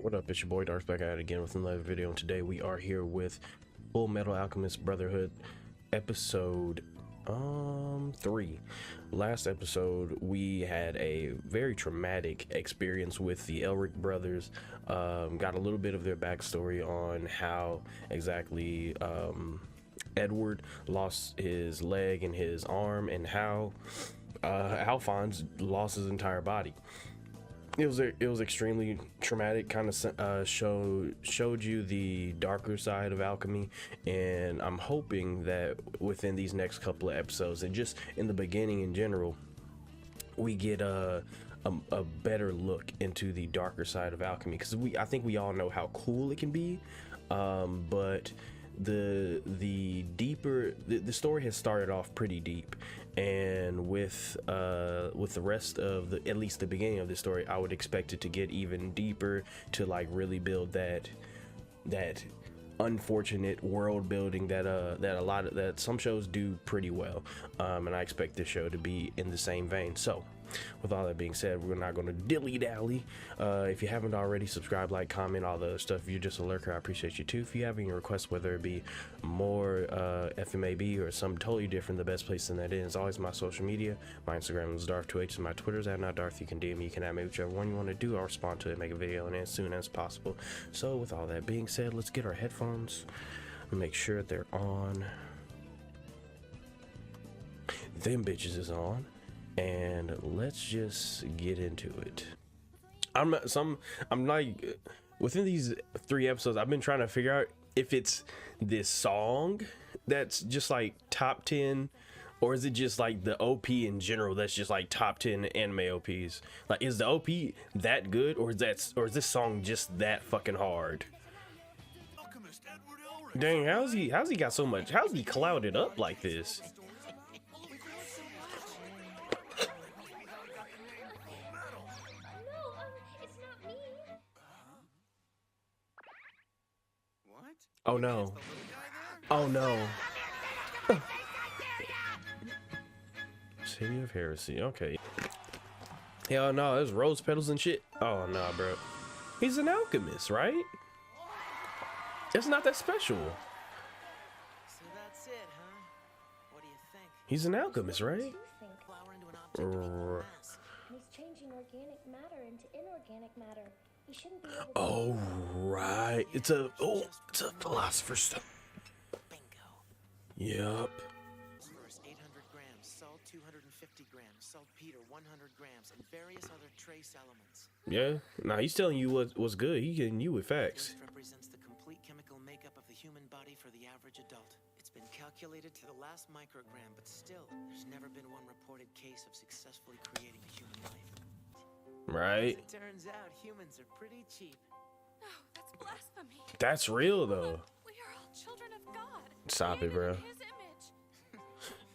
What up, it's your boy Dvrth back at it again with another video, and today we are here with Fullmetal Alchemist Brotherhood episode 3. Last episode we had a very traumatic experience with the Elric brothers. Got a little bit of their backstory on how exactly Edward lost his leg and his arm, and how Alphonse lost his entire body. It was extremely traumatic. Kind of showed you the darker side of alchemy, and I'm hoping that within these next couple of episodes, and just in the beginning in general, we get a better look into the darker side of alchemy, because I think we all know how cool it can be, but the story has started off pretty deep, and with the rest of at least the beginning of the story, I would expect it to get even deeper, to like really build that unfortunate world building that some shows do pretty well, and I expect this show to be in the same vein. So with all that being said, we're not going to dilly-dally. If you haven't already, subscribe, like, comment, all the other stuff. If you're just a lurker, I appreciate you too. If you have any requests, whether it be more FMAB or something totally different, the best place in that is always my social media. My Instagram is Dvrth, and my Twitter's @NotDarth. You can DM me, you can add me, whichever one you want to do. I'll respond to it, make a video on it as soon as possible. So with all that being said, let's get our headphones and make sure they're on. Them bitches is on. And let's just get into it. I'm like, within these 3 episodes, I've been trying to figure out if it's this song that's just like top 10, or is it just like the OP in general that's just like top 10 anime OPs. Like, is the OP that good, or is this song just that fucking hard? Dang, how's he got so much? How's he clouded up like this? Oh no. Oh no. City of Heresy. Okay. Hell no, there's rose petals and shit. Oh no, bro. He's an alchemist, right? It's not that special. So that's it, huh? What do you think? He's an alchemist, right? He's changing organic matter into inorganic matter. He shouldn't be able to. Oh right. It's a philosopher's stone. Bingo. Yup. First 800 grams, salt 250 grams, saltpeter 100 grams, and various other trace elements. Yeah. Nah, he's telling you what's good. He's getting you with facts. This represents the complete chemical makeup of the human body for the average adult. It's been calculated to the last microgram, but still, there's never been one reported case of successfully creating a human life. Right. As it turns out, humans are pretty cheap. No, that's blasphemy. That's real though. We are all children of God. Stop it, created bro. in His image.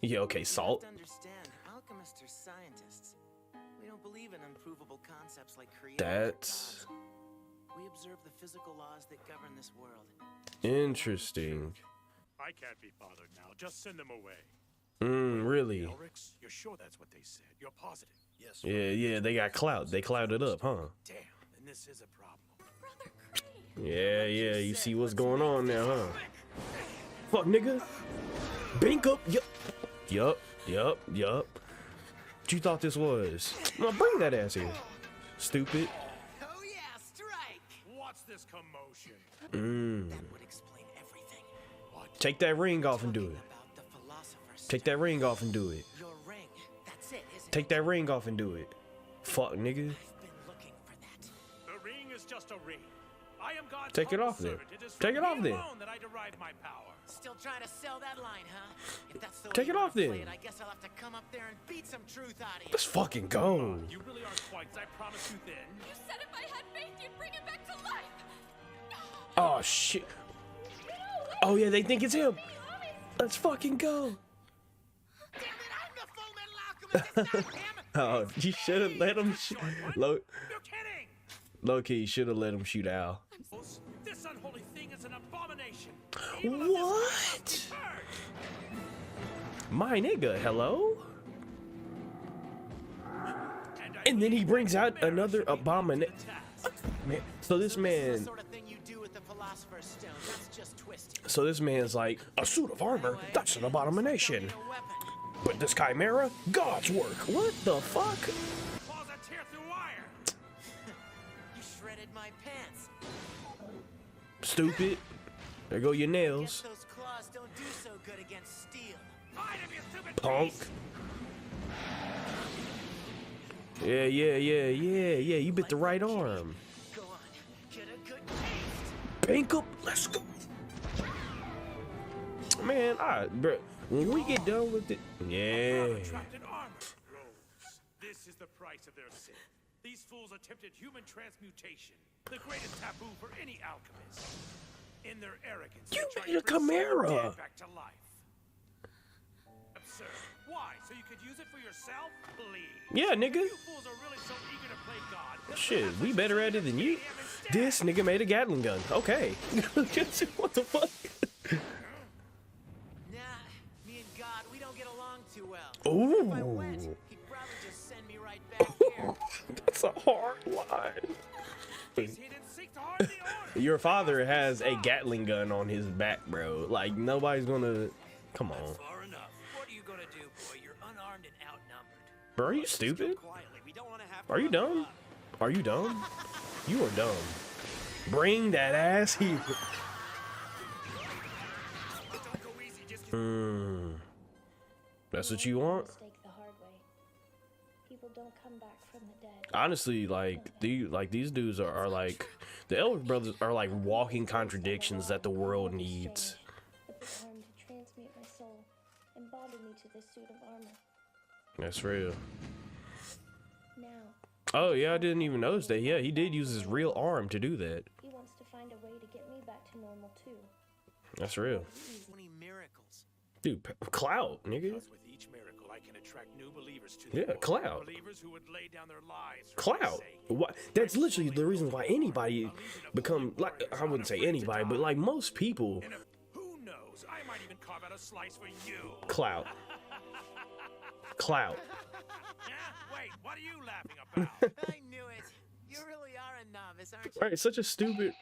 Yeah, okay, salt. You have to understand, alchemists are scientists. We don't believe in unprovable concepts like creation. That's We observe the physical laws that govern this world. interesting. I can't be bothered now. Just send them away. Really? Elrics, you're sure that's what they said? You're positive? Yes. Yeah, they got clout. They clouded up, huh? Damn, then this is a problem. Brother Creed. Yeah, you see what's going on now, huh? Fuck, nigga. Bink up. Yup. What you thought this was? Now bring that ass here. Stupid. Oh yeah, strike! What's this commotion? That would explain everything. What? Take that ring off and do it. About the philosopher's Take that ring off and do it. Your ring. That's it, isn't Take that ring off and do it. Fuck, nigga. it? I've been looking for that. The ring is just a ring. I am God's Take it humble off then. servant. It is Take from it off me then. alone that I derive my power. Still trying to sell that line, huh? If that's the way Take you it wanna off then. play it, I guess I'll have to come up there and beat some truth out of you. Let's fucking go. You really are quite as I promised you then. You said if I had faith, you'd bring him back to life. Oh shit. Oh yeah, they think it's him. Let's fucking go. Damn it, I'm the Fullmetal Alchemist, it's not him! Oh, you should have let him. Low You're kidding! key, you should have let him shoot Al. This unholy thing is an abomination. What? My nigga, hello? And then he brings out another abomination. Man, So this This is man, the sort of thing you do with the Philosopher's Stone. That's just twisting. so this man's like, a suit of armor? That's an abomination. Don't need a weapon. But this chimera, God's work. What the fuck? Claws that tear through wire. You shredded my pants. Stupid. There go your Guess nails, those claws don't do so good against steel. Fight him, you stupid punk. beast. Yeah. You bit the right arm. Go on, get a good taste. Pink up. Let's go. Man, bro, when we get done with it, yeah. Trapped in armor. This is the price of their sin. These fools attempted human transmutation, the greatest taboo for any alchemist. In their arrogance, You they tried made a to bring someone chimera. dead back to life. Absurd. Why? So you could use it for yourself? Please. Yeah, nigga. You fools are really so eager to play God. then Shit, perhaps we I better should at it than defeat you. him instead. This nigga made a Gatling gun. Okay. What the fuck? Nah, me and God, we don't get along too well. Ooh. If I went, he'd probably just send me right back here. That's a hard line. He didn't seek to harm the order. Your father has a Gatling gun on his back, bro. Like, nobody's gonna. Come on. Far enough. What are you gonna do, boy? You're unarmed and outnumbered. Bro, are you stupid? Quietly, we don't want to have to Are you run dumb? up. Are you dumb? You are dumb. Bring that ass here. Don't go easy, just That's what you want? Mistake the hard way. People don't come back from the dead. Honestly, these dudes are like, the Elder Brothers are like walking contradictions that the world needs. With the arm to transmute my soul and bonded me to this suit of armor. That's real. Now, Oh yeah, I didn't even notice that. Yeah, he did use his real arm to do that. he wants to find a way to get me back to normal too. That's real. 20 miracles. Dude, clout, nigga. because with each miracle I can attract new believers to the Yeah, order. clout. Believers who would lay down their lives for my Clout. sake. What? That's literally the reason why anybody become, like, I wouldn't say anybody, but like most people, And who knows? I might even carve out a slice for you. clout. Clout. Wait, what are you laughing about? I knew it. You really are a novice, aren't you? Right, such a stupid.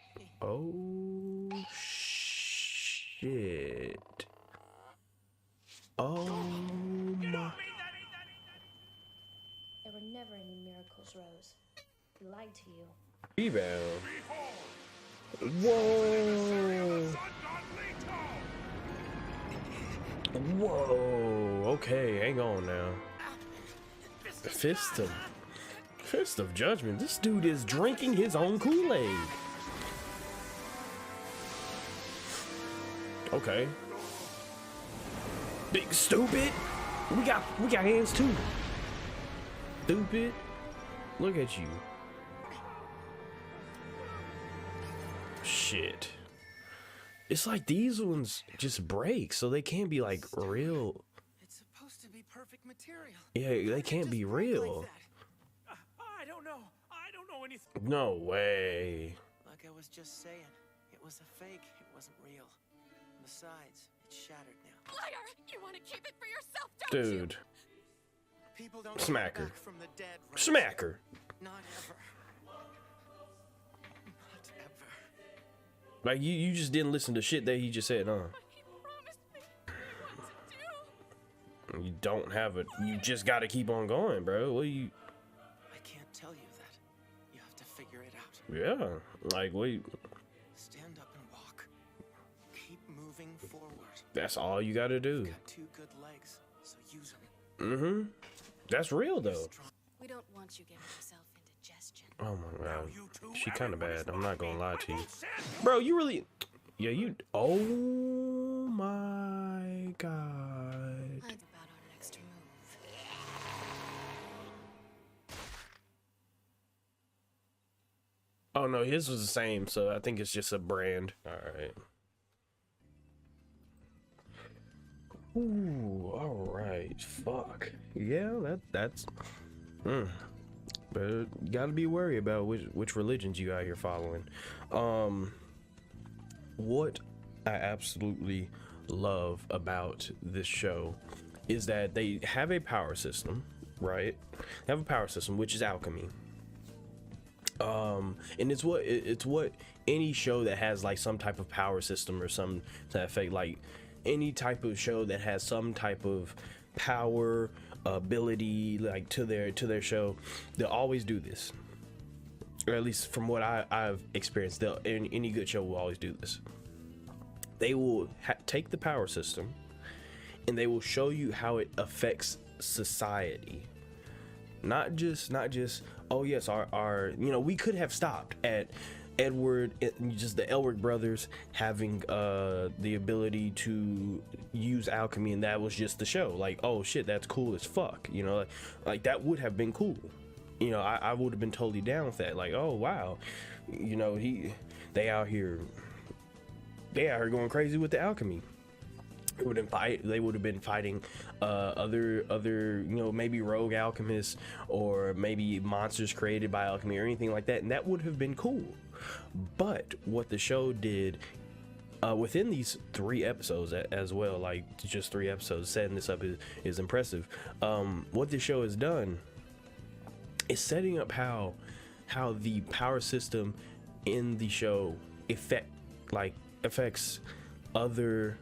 Oh shit. Oh my. There were never any miracles, Rose. He lied to you. Rebound. Whoa. Whoa. Okay, hang on now. Fist of Judgment. This dude is drinking his own Kool-Aid. Okay. Big stupid. We got hands too. Stupid. Look at you. Shit. It's like these ones just break, so they can't be like real. It's supposed to be perfect material. Yeah, they can't be Just break like real. that. I don't know. I don't know anything. No way. Like I was just saying, it was a fake. It wasn't real. Besides, it's shattered now. Liar! You want to keep it for yourself, don't you? Dude. People don't Smack come her. back from the dead. Rose. Smack her. Not ever. Not ever. Like you just didn't listen to shit that he just said, huh? He promised me what to do. You don't have it. You just gotta keep on going, bro. What you I can't tell you that. You have to figure it out. yeah. Like wait, Stand up and walk. Keep moving forward. that's all you gotta do. Got two good legs, so use them. Mm-hmm. That's real though. We don't want you getting yourself indigestion. Oh my god. You two, She kinda everyone is bad. I'm not watching gonna me. lie I to you. won't stand for Bro, you really yeah, you oh my god. Think about our next move. Oh no, his was the same, so I think it's just a brand. Alright. Ooh, alright. Fuck. Yeah, that's but you gotta be worried about which religions you out here following. What I absolutely love about this show is that they have a power system, right? They have a power system, which is alchemy. And it's what any show that has like some type of power system or some to that effect, like any type of show that has some type of power ability like to their show, they'll always do this, or at least from what I've experienced. Any good show will always do this. They will take the power system and they will show you how it affects society. Not just oh yes, our we could have stopped at just the Elric brothers having the ability to use alchemy, and that was just the show. Like, oh shit, that's cool as fuck, like that would have been cool. I would have been totally down with that. Like, oh wow, they out here going crazy with the alchemy. They would have been fighting other maybe rogue alchemists, or maybe monsters created by alchemy or anything like that, and that would have been cool. But what the show did within these 3 episodes as well, like just 3 episodes setting this up is impressive. What the show has done is setting up how the power system in the show affects other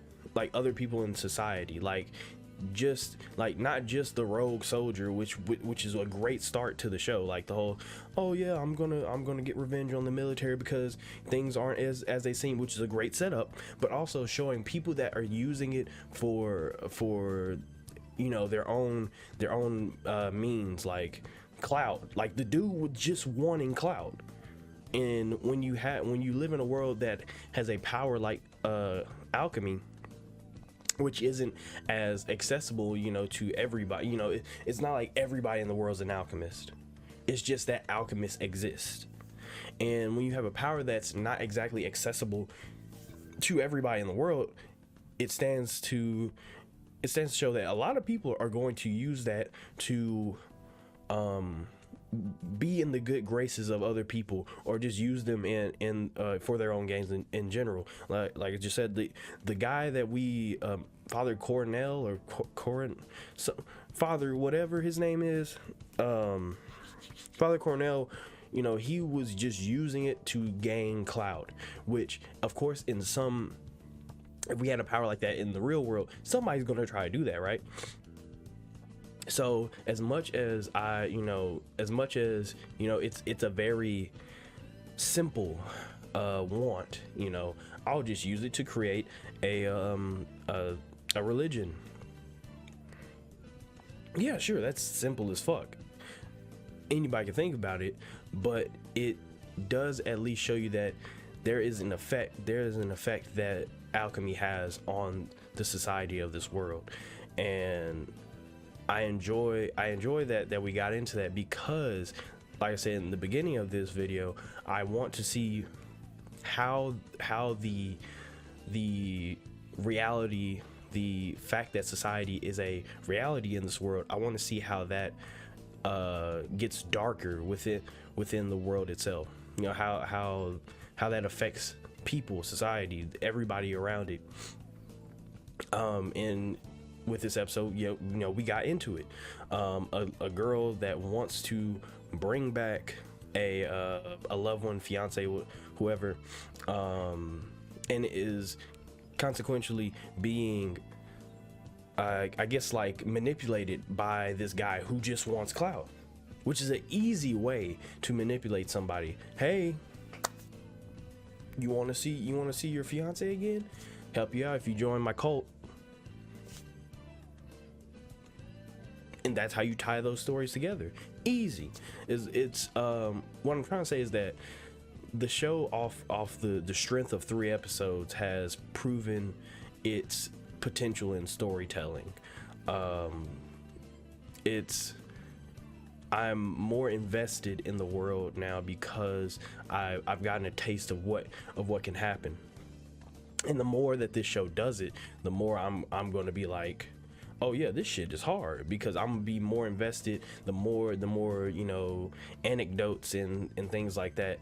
people in society, like not just the rogue soldier, which is a great start to the show, like the whole, oh yeah, I'm gonna get revenge on the military because things aren't as they seem, which is a great setup, but also showing people that are using it for their own means, like clout, like the dude was just wanting clout. And when you live in a world that has a power like alchemy, which isn't as accessible, to everybody. It's not like everybody in the world's an alchemist. It's just that alchemists exist. And when you have a power that's not exactly accessible to everybody in the world, it stands to show that a lot of people are going to use that to be in the good graces of other people, or just use them in for their own gains in general. Like I just said, the guy that we Father Cornell or Father whatever his name is, Father Cornell, he was just using it to gain clout, which of course if we had a power like that in the real world, somebody's going to try to do that, right? So as much as it's a very simple want, I'll just use it to create a religion. Yeah, sure, that's simple as fuck. Anybody can think about it, but it does at least show you that there is an effect that alchemy has on the society of this world. And I enjoy that we got into that, because like I said in the beginning of this video, I want to see how the reality, the fact that society is a reality in this world, I want to see how that gets darker within the world itself. How that affects people, society, everybody around it. And with this episode, we got into it. A girl that wants to bring back a loved one, fiance, whoever, and is consequentially being I guess like manipulated by this guy who just wants clout, which is an easy way to manipulate somebody. Hey, you want to see your fiance again? Help you out if you join my cult. And that's how you tie those stories together. Easy. It's what I'm trying to say is that the show off the strength of 3 episodes has proven its potential in storytelling. I'm more invested in the world now because I've gotten a taste of what can happen. And the more that this show does it, the more I'm going to be like, oh yeah, this shit is hard, because I'm gonna be more invested. The more anecdotes and things like that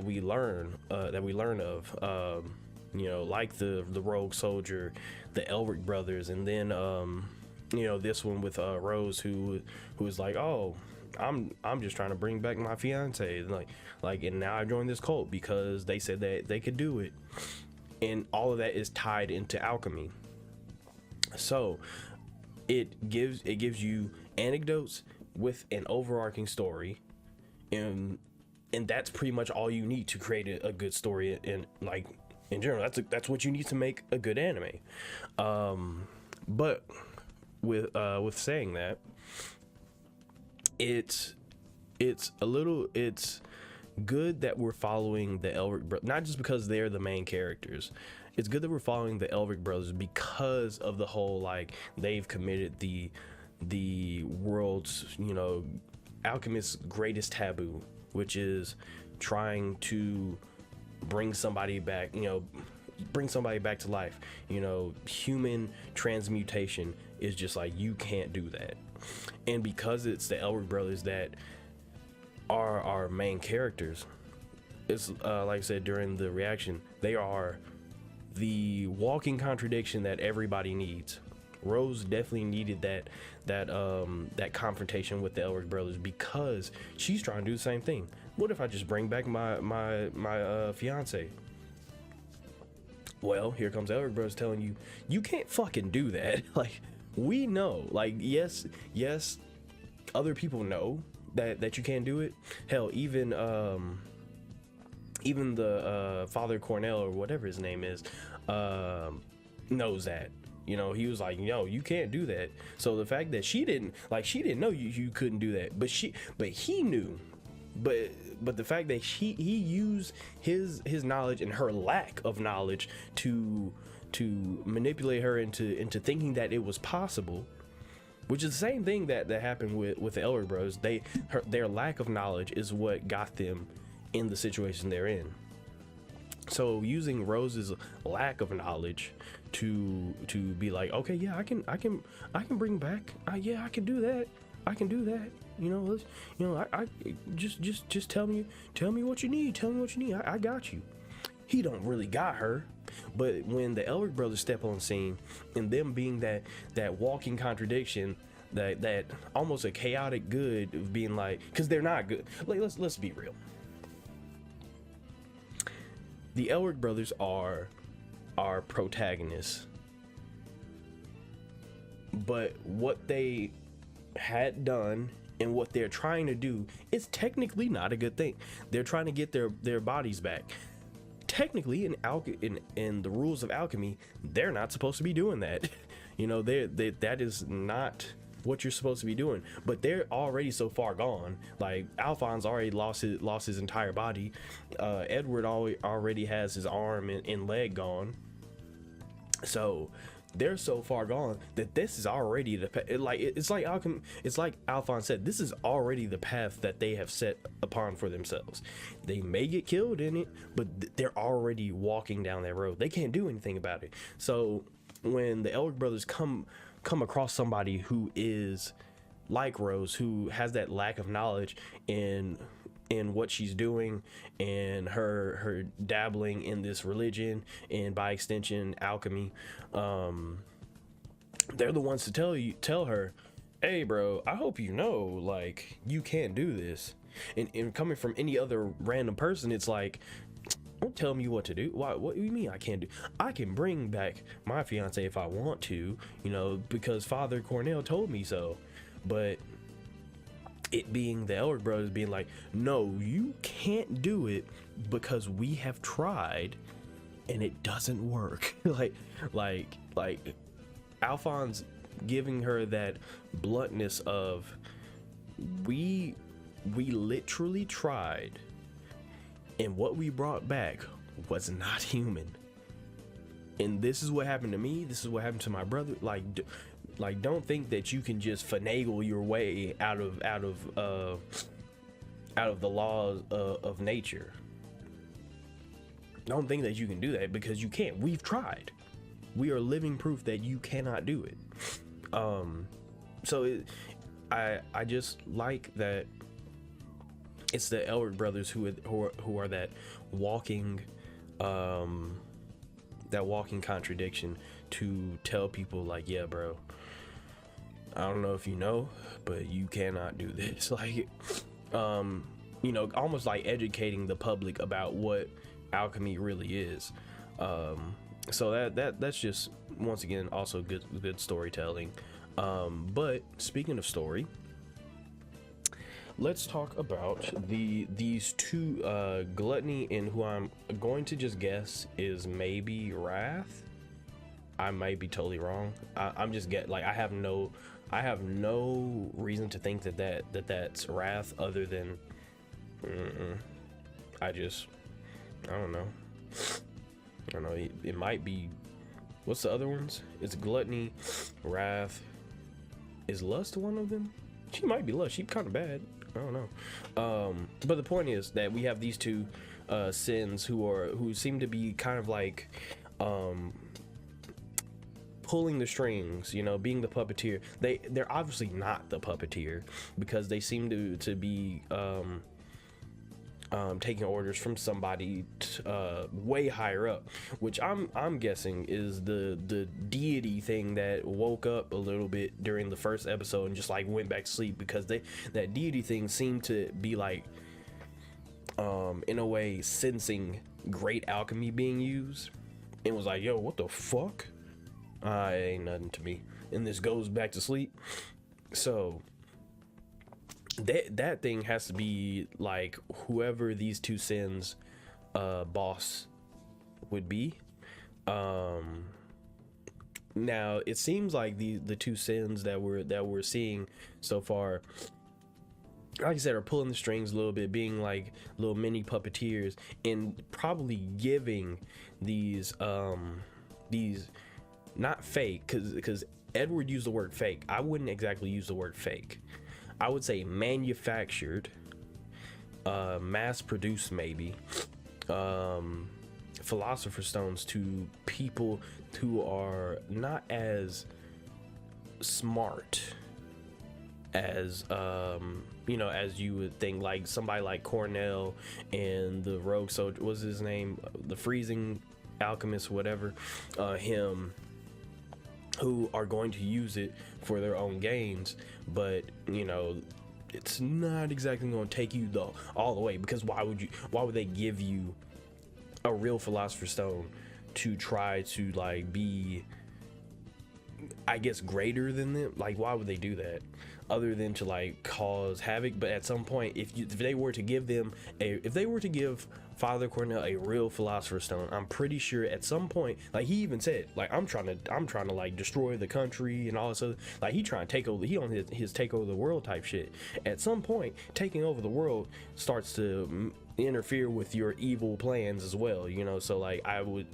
we learn of, like the rogue soldier, the Elric brothers, and then this one with Rose, who is like, oh, I'm just trying to bring back my fiance, and now I joined this cult because they said that they could do it, and all of that is tied into alchemy. So it gives you anecdotes with an overarching story, and that's pretty much all you need to create a good story. And like in general, that's what you need to make a good anime. But with saying that, it's good that we're following the Elric brothers, not just because they're the main characters. It's good that we're following the Elric brothers because of the whole, like, they've committed the world's, alchemist's greatest taboo, which is trying to bring somebody back to life. Human transmutation is just like, you can't do that. And because it's the Elric brothers that are our main characters, it's like I said during the reaction, they are the walking contradiction that everybody needs. Rose definitely needed that confrontation with the Elric brothers because she's trying to do the same thing. What if I just bring back my fiance? Well, here comes Elric brothers telling you can't fucking do that. Like, we know, like, yes, other people know that you can't do it. Hell, even the Father Cornell, or whatever his name is, knows that. He was like, you can't do that. So the fact that she didn't know you couldn't do that, but he knew. But the fact that he used his knowledge and her lack of knowledge to manipulate her into thinking that it was possible, which is the same thing that happened with the Elric brothers. Their lack of knowledge is what got them in the situation they're in. So using Rose's lack of knowledge to be like, okay, yeah, I can bring back, yeah, I can do that. I just tell me what you need. Tell me what you need. I got you. He don't really got her. But when the Elric brothers step on scene, and them being that walking contradiction, that almost a chaotic good of being like, because they're not good. Like, let's be real. The Elric brothers are our protagonists, but what they had done and what they're trying to do is technically not a good thing. They're trying to get their bodies back. Technically, in the rules of alchemy, they're not supposed to be doing that. That is not what you're supposed to be doing. But they're already so far gone. Like, Alphonse already lost his entire body. Edward already has his arm and leg gone. So they're so far gone that this is already it's like Alphonse said, this is already the path that they have set upon for themselves. They may get killed in it, but they're already walking down that road. They can't do anything about it. So when the Elric brothers come across somebody who is like Rose, who has that lack of knowledge in what she's doing and her dabbling in this religion and by extension alchemy, they're the ones to tell her, hey bro, I hope like, you can't do this. And coming from any other random person, it's like, don't tell me what to do. What do you mean I can't do? I can bring back my fiance if I want to, because Father Cornell told me so. But it being the Elric brothers being like, no, you can't do it because we have tried and it doesn't work. like Alphonse giving her that bluntness of, we literally tried, and what we brought back was not human. And this is what happened to me. This is what happened to my brother. Like, don't think that you can just finagle your way out of the laws of nature. Don't think that you can do that, because you can't. We've tried. We are living proof that you cannot do it. I just like that it's the Elric brothers who are that walking contradiction to tell people like, yeah bro, I don't know if you know, but you cannot do this. Like, you know, almost like educating the public about what alchemy really is. So that's just, once again, also good storytelling. But speaking of story, let's talk about these two, Gluttony, and who I'm going to just guess is maybe Wrath. I might be totally wrong. I'm just like, I have no reason to think that's Wrath, other than I don't know. It might be, what's the other ones? It's Gluttony, Wrath. Is Lust one of them? She might be Lust. She's kind of bad. I don't know. But the point is that we have these two sins who seem to be kind of like pulling the strings, you know, being the puppeteer. They're obviously not the puppeteer, because they seem to be taking orders from somebody way higher up, which I'm guessing is the deity thing that woke up a little bit during the first episode and just like went back to sleep, because that deity thing seemed to be like in a way sensing great alchemy being used, and was like, yo, what the fuck? Ain't nothing to me, and this goes back to sleep. So that thing has to be like whoever these two sins boss would be. Now it seems like the two sins that we're seeing so far, like I said, are pulling the strings a little bit, being like little mini puppeteers, and probably giving these not fake, because Edward used the word fake. I wouldn't exactly use the word fake. I would say manufactured, mass-produced, maybe, philosopher's stones to people who are not as smart as you know, as you would think, like somebody like Cornell and the rogue soldier, what's his name, the freezing alchemist, whatever, him, who are going to use it for their own gains. But you know, it's not exactly going to take you all the way, because why would they give you a real philosopher's stone to try to like be, I guess, greater than them? Like, why would they do that other than to like cause havoc? But at some point, if they were to give Father Cornell a real philosopher's stone, I'm pretty sure at some point, like he even said, like, I'm trying to like destroy the country and all this other, like he trying to take over, he on his take over the world type shit. At some point, taking over the world starts to interfere with your evil plans as well, you know. So like, I would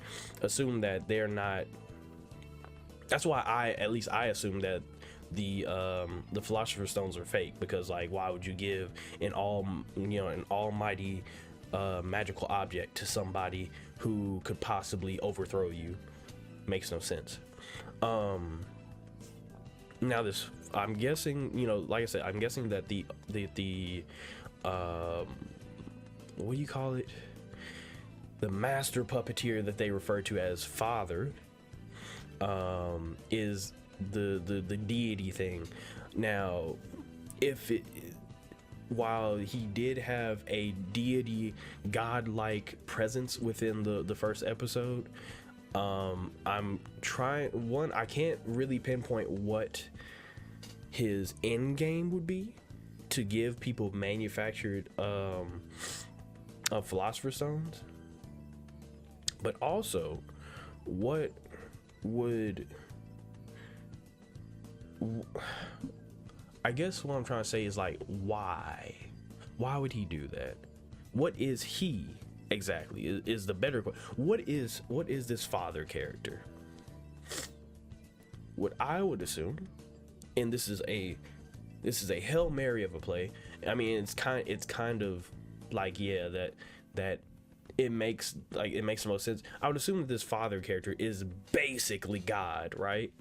assume that they're not. That's why I assume that the philosopher's stones are fake, because like, why would you give an almighty magical object to somebody who could possibly overthrow you? Makes no sense. Now this, I'm guessing, you know, like I said, I'm guessing that the what do you call it, the master puppeteer that they refer to as Father, is the deity thing. Now, while he did have a deity godlike presence within the first episode, I'm trying, I can't really pinpoint what his end game would be to give people manufactured philosopher's stones, but also what would, I guess what I'm trying to say is like, why would he do that? What is he exactly is the better question. What is this Father character? What I would assume, and this is a Hail Mary of a play. I mean, it's kind of like, yeah, that it makes the most sense. I would assume that this Father character is basically God, right?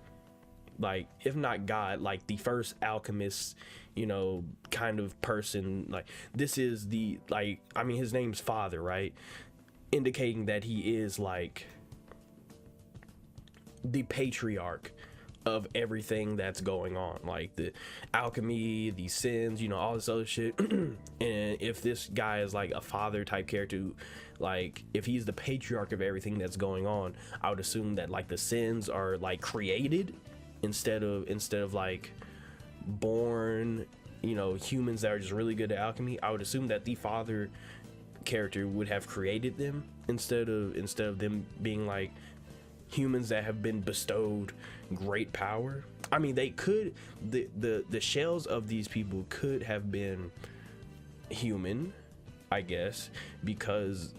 Like, if not God, like the first alchemist, you know, kind of person. Like, this is the, like, I mean, his name's Father, right? Indicating that he is like the patriarch of everything that's going on, like the alchemy, the sins, you know, all this other shit. And if this guy is like a father type character, like if he's the patriarch of everything that's going on, I would assume that like the sins are like created instead of like born, you know, humans that are just really good at alchemy. I would assume that the father character would have created them instead of them being like humans that have been bestowed great power. I mean, they could, the shells of these people could have been human, I guess, because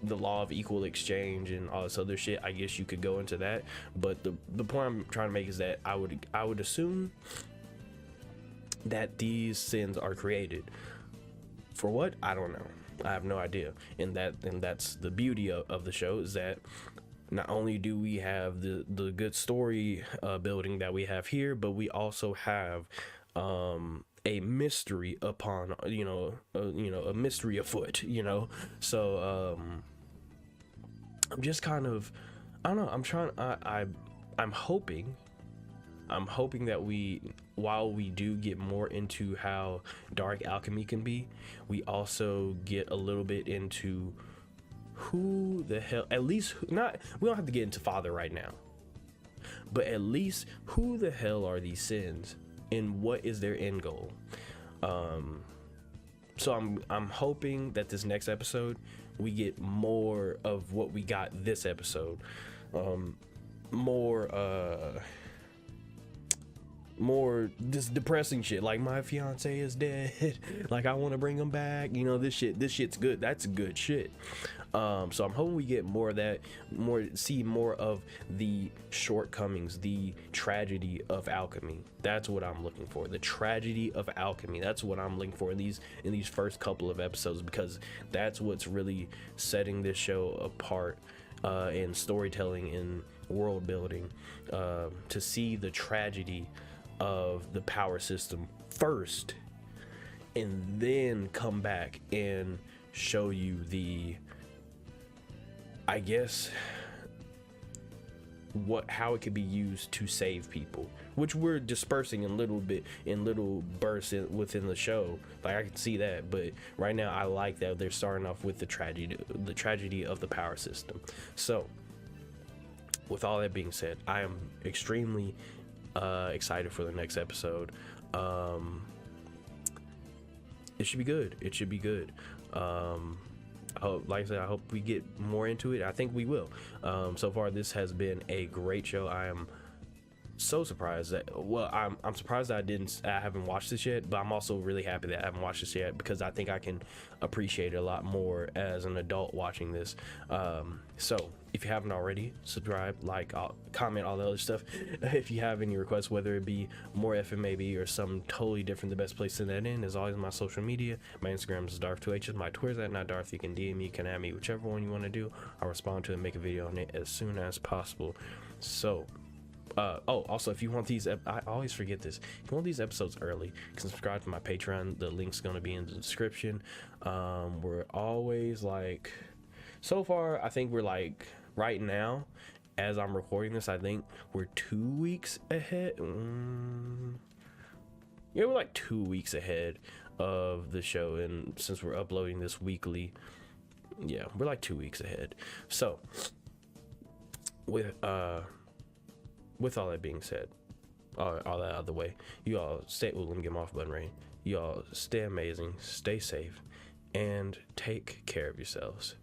the law of equal exchange and all this other shit. I guess you could go into that, but the point I'm trying to make is that I would assume that these sins are created. For what? I don't know. I have no idea. And that's the beauty of the show, is that not only do we have the good story building that we have here, but we also have a mystery upon, a mystery afoot, you know. So I'm just kind of, I don't know, I'm hoping that while we do get more into how dark alchemy can be, we also get a little bit into who the hell, at least not, we don't have to get into father right now, but at least who the hell are these sins and what is their end goal. So I'm hoping that this next episode we get more of what we got this episode. More this depressing shit, like my fiance is dead, like I want to bring him back, you know, this shit's good. That's good shit. So I'm hoping we get more of that, see more of the shortcomings, the tragedy of alchemy. That's what I'm looking for, the tragedy of alchemy. That's what I'm looking for in these first couple of episodes, because that's what's really setting this show apart in storytelling and world building, to see the tragedy of the power system first, and then come back and show you the, I guess, how it could be used to save people, which we're dispersing in little bursts within the show. Like, I can see that, but right now I like that they're starting off with the tragedy of the power system. So with all that being said, I am extremely excited for the next episode. It should be good. Like I said, I hope we get more into it. I think we will. So far, this has been a great show. I am so surprised that, I'm surprised that I haven't watched this yet, but I'm also really happy that I haven't watched this yet, because I think I can appreciate it a lot more as an adult watching this. So if you haven't already, subscribe, like, comment, all the other stuff. If you have any requests, whether it be more FMAB or something totally different, the best place to send that in is always my social media. My Instagram is Dvrth. My Twitter's at NotDarth. You can DM me, you can add me, whichever one you want to do. I'll respond to it and make a video on it as soon as possible. So also, if you want these, I always forget this, if you want these episodes early, you can subscribe to my Patreon. The link's going to be in the description. We're always like, so far I think we're like, right now as I'm recording this, I think we're 2 weeks ahead. Yeah, we're like 2 weeks ahead of the show, and since we're uploading this weekly, yeah, we're like 2 weeks ahead. So with all that being said, all that out of the way, you all stay, let me get my off button right. You all stay amazing, stay safe, and take care of yourselves.